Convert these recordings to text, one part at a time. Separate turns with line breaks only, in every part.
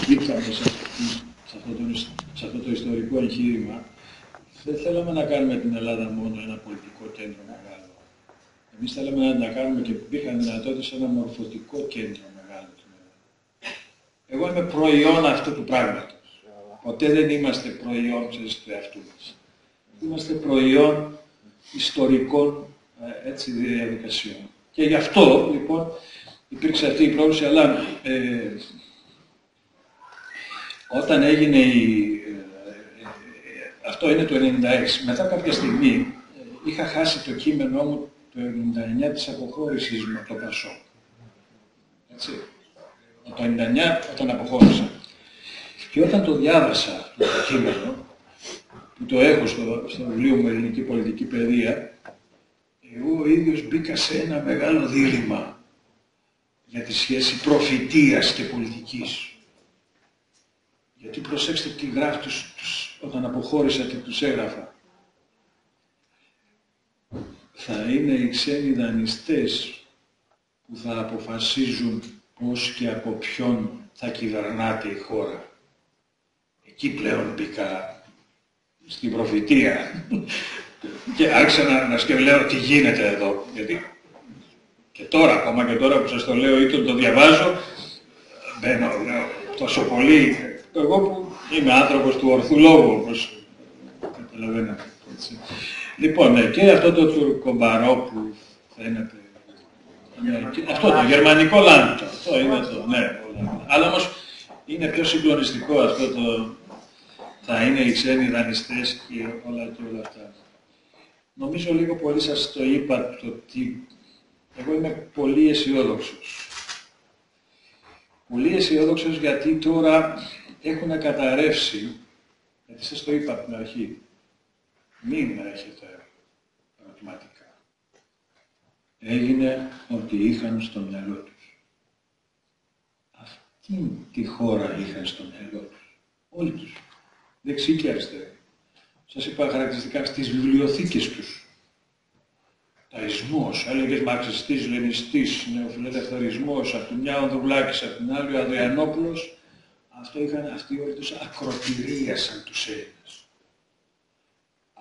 ήρθαμε σε αυτό το ιστορικό εγχείρημα, δεν θέλαμε να κάνουμε την Ελλάδα μόνο ένα πολιτικό κέντρο μεγάλο. Εμείς θέλαμε να τα κάνουμε και υπήρχαν δυνατότητες σε ένα μορφωτικό κέντρο μεγάλο. Εγώ είμαι προϊόν αυτού του πράγματος. Ποτέ δεν είμαστε προϊόν του εαυτού μας. Είμαστε προϊόν ιστορικών διαδικασιών. Και γι' αυτό λοιπόν υπήρξε αυτή η πρόκληση, αλλά όταν έγινε αυτό είναι το 1996. Μετά κάποια στιγμή είχα χάσει το κείμενό μου το 1999 της αποχώρησης μου από το Πασόκ. Έτσι. Το 1999 όταν αποχώρησα. Και όταν το διάβασα το κείμενο, που το έχω στο βιβλίο μου Ελληνική Πολιτική Παιδεία, εγώ ο ίδιος μπήκα σε ένα μεγάλο δίλημμα για τη σχέση προφητείας και πολιτικής. Γιατί προσέξτε τι γράφει όταν αποχώρησα και τους έγραφα. Θα είναι οι ξένοι δανειστές που θα αποφασίζουν πώς και από ποιον θα κυβερνάται η χώρα. Εκεί πλέον μπήκα στην προφητεία και άρχισα να σκεφτώ τι γίνεται εδώ. Γιατί και τώρα, ακόμα και τώρα που σας το λέω ή το διαβάζω, μπαίνω τόσο πολύ. Εγώ που είμαι άνθρωπος του ορθού λόγου, όπως καταλαβαίνετε. Λοιπόν, και αυτό το τουρκομπαρό που φαίνεται, αυτό το γερμανικό λάντο, αυτό είναι το, ναι. Αλλά όμως είναι πιο συγκλονιστικό αυτό το, θα είναι οι ξένοι δανειστές και όλα αυτά. Νομίζω λίγο πολύ σας το είπα το τι, εγώ είμαι πολύ αισιόδοξος. Πολύ αισιόδοξος γιατί τώρα έχουν καταρρεύσει, γιατί σας το είπα από την αρχή, μην έχετε ερωτηματικά. Έγινε ό,τι είχαν στο μυαλό τους. Αυτή τη χώρα είχαν στο μυαλό τους. Όλοι τους. Δεξί και αριστερή. Σας είπα χαρακτηριστικά στις βιβλιοθήκες τους. Ταϊσμός, έλεγες μαρξιστής, λενιστής, νεοφιλελευθερισμός, από τη μια ο Ανδρουλάκης, από την άλλη ο Αδριανόπουλος. Αυτό είχαν, αυτοί όλοι τους ακροτηρίασαν τους Έλληνες.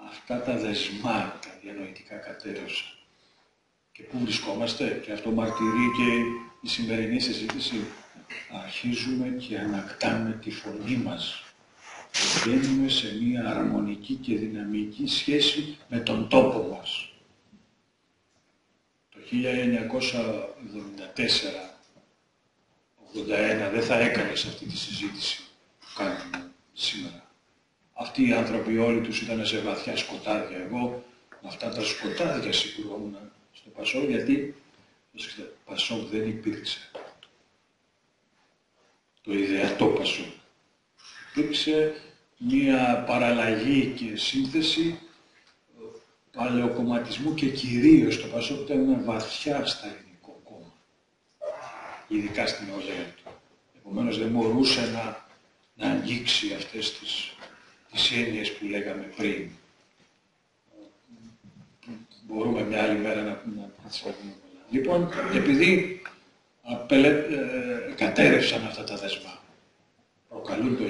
Αυτά τα δεσμά, τα διανοητικά κατέρευσαν. Και πού βρισκόμαστε, και αυτό μαρτυρεί και η σημερινή συζήτηση. Αρχίζουμε και ανακτάμε τη φωνή μας. Μπαίνουμε σε μια αρμονική και δυναμική σχέση με τον τόπο μας. Το 1974-81 δεν θα έκανες αυτή τη συζήτηση που κάνουμε σήμερα. Αυτοί οι άνθρωποι όλοι τους ήταν σε βαθιά σκοτάδια. Εγώ με αυτά τα σκοτάδια σηκωνόμουν στο Πασόκ, γιατί το Πασόκ δεν υπήρξε. Το ιδεατό Πασόκ. Υπήρξε μία παραλλαγή και σύνθεση παλαιοκομματισμού και κυρίως το Πασόκ ήταν ένα βαθιά σταλινικό κόμμα. Ειδικά στην νεολαία του. Επομένως δεν μπορούσε να αγγίξει αυτές τις έννοιες που λέγαμε πριν. Μπορούμε μια άλλη μέρα να πούμε πολλά. Λοιπόν, επειδή κατέρευσαν αυτά τα δεσμά, προκαλούν το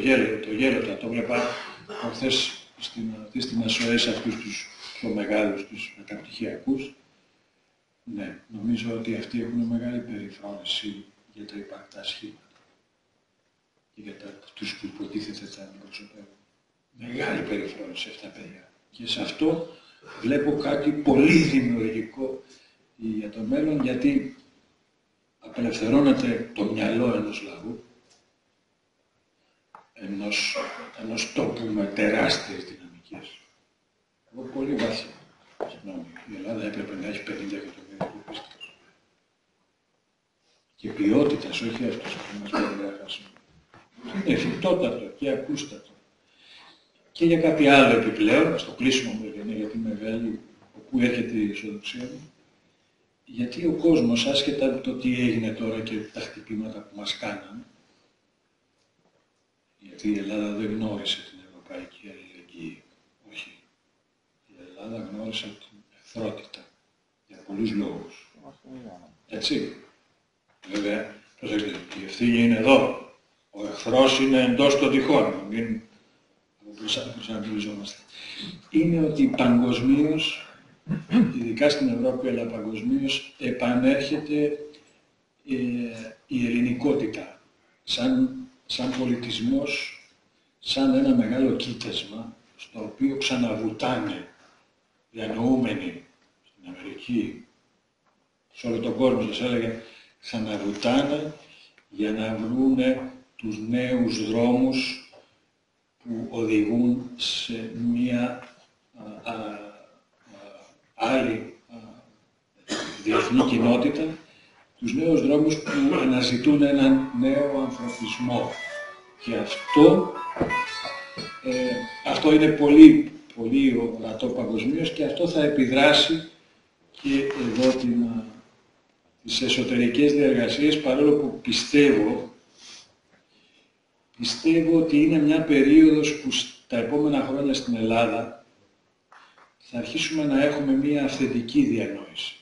γέλο, το βλέπα χθες στην ΑΣΟΕΣ αυτούς τους πιο μεγάλους, τους μεταπτυχιακούς. Ναι, νομίζω ότι αυτοί έχουν μεγάλη περιφρόνηση για τα υπαρκτά σχήματα και για αυτούς που υποτίθεται τα αντιπροσωπεύουν. Μεγάλη περιφρόνηση αυτά τα παιδιά. Και σε αυτό βλέπω κάτι πολύ δημιουργικό για το μέλλον, γιατί απελευθερώνεται το μυαλό ενός λαού, ενός τόπου με τεράστιες δυναμικές. Εγώ πολύ βάθια. Συγγνώμη, η Ελλάδα έπρεπε να έχει 50 εκατομμύρια τουρίστες. Και ποιότητας, όχι αυτός που μας περιγράφασαν. Είναι εφικτότατο και ακούστατο. Και για κάτι άλλο επιπλέον, στο κλείσιμο μου έγινε, γιατί μεγάλη, όπου έρχεται η ισοδοξία μου, γιατί ο κόσμος, άσχετα από το τι έγινε τώρα και τα χτυπήματα που μας κάναν, γιατί η Ελλάδα δεν γνώρισε την ευρωπαϊκή αλληλεγγύη. Όχι. Η Ελλάδα γνώρισε την εχθρότητα. Για πολλούς λόγους. Έτσι. Βέβαια, προσέξτε, η ευθύνη είναι εδώ. Ο εχθρός είναι εντός των τυχών, μην προσανατολιζόμαστε. Είναι ότι παγκοσμίως, ειδικά στην Ευρώπη αλλά παγκοσμίως, επανέρχεται η ελληνικότητα σαν πολιτισμός, σαν ένα μεγάλο κοίτασμα στο οποίο ξαναβουτάνε διανοούμενοι στην Αμερική, σε όλο τον κόσμο σας έλεγα, ξαναβουτάνε για να βρούνε τους νέους δρόμους που οδηγούν σε μία άλλη διεθνή κοινότητα, τους νέους δρόμους που αναζητούν έναν νέο ανθρωπισμό. Και αυτό είναι πολύ, πολύ ορατό παγκοσμίως και αυτό θα επιδράσει και εδώ τις εσωτερικές διαργασίες, παρόλο που πιστεύω ότι είναι μια περίοδος που στα επόμενα χρόνια στην Ελλάδα θα αρχίσουμε να έχουμε μια αυθεντική διανόηση.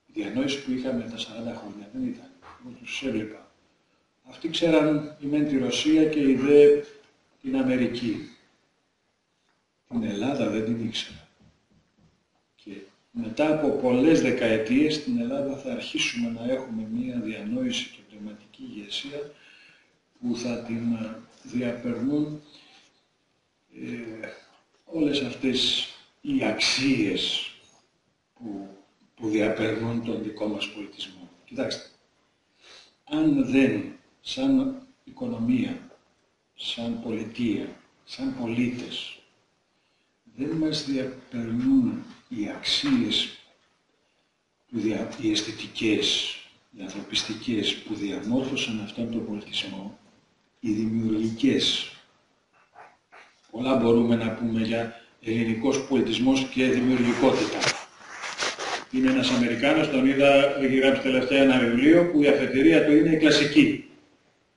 Η διανόηση που είχαμε τα 40 χρόνια δεν ήταν, εγώ τους έβλεπα. Αυτοί ξέραν η μεν τη Ρωσία και η δε την Αμερική. Την Ελλάδα δεν την ήξερα. Και μετά από πολλές δεκαετίες στην Ελλάδα θα αρχίσουμε να έχουμε μία διανόηση και πνευματική ηγεσία που θα την διαπερνούν όλες αυτές οι αξίες που διαπερνούν τον δικό μας πολιτισμό. Κοιτάξτε, αν δεν σαν οικονομία, σαν πολιτεία, σαν πολίτες, δεν μας διαπερνούν οι αξίες, οι αισθητικές, οι ανθρωπιστικές που διαμόρφωσαν αυτόν τον πολιτισμό, οι δημιουργικές. Πολλά μπορούμε να πούμε για ελληνικός πολιτισμός και δημιουργικότητα. Είναι ένας Αμερικάνος, τον είδα, έχει γράψει τελευταία ένα βιβλίο που η αφετηρία του είναι η κλασική.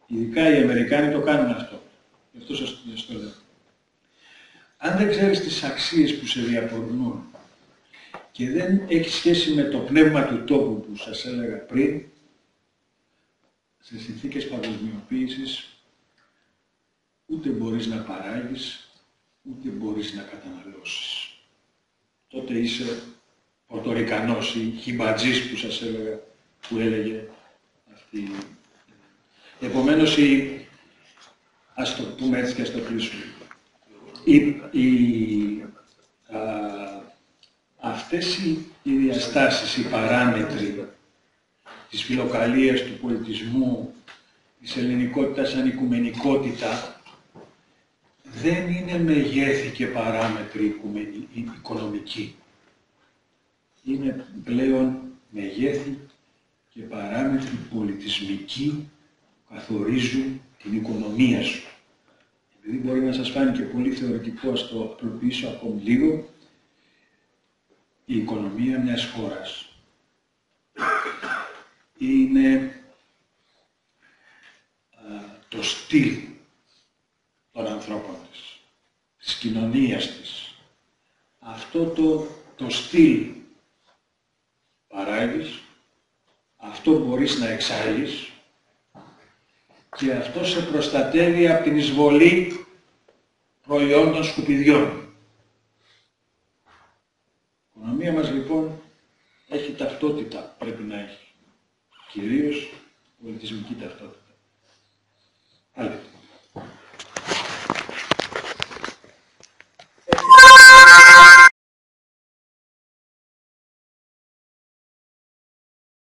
Ειδικά οι Αμερικάνοι το κάνουν αυτό. Γι' αυτό σας το λέω. Αν δεν ξέρεις τις αξίες που σε διαπορνούν και δεν έχει σχέση με το πνεύμα του τόπου που σας έλεγα πριν, σε συνθήκες παγκοσμιοποίησης, ούτε μπορείς να παράγεις, ούτε μπορείς να καταναλώσεις. Τότε είσαι Πορτορικανός ή χιμπατζής που σας έλεγα, που έλεγε αυτή. Επομένως, ας το πούμε έτσι και ας το κλείσουμε. Αυτές οι διαστάσεις, οι παράμετροι της φιλοκαλίας, του πολιτισμού, της ελληνικότητας σαν οικουμενικότητα, δεν είναι μεγέθη και παράμετροι οικονομικοί. Είναι πλέον μεγέθη και παράμετροι πολιτισμικοί που καθορίζουν την οικονομία σου. Επειδή μπορεί να σας φάνει και πολύ θεωρητικό, ας το απλοποιήσω ακόμη λίγο, η οικονομία μιας χώρας είναι το στυλ των ανθρώπων της κοινωνίας της. Αυτό το στυλ παράγεις, αυτό μπορείς να εξάγεις και αυτό σε προστατεύει από την εισβολή προϊόντων σκουπιδιών. Η οικονομία μας λοιπόν έχει ταυτότητα, πρέπει να έχει. Κυρίως πολιτισμική ταυτότητα.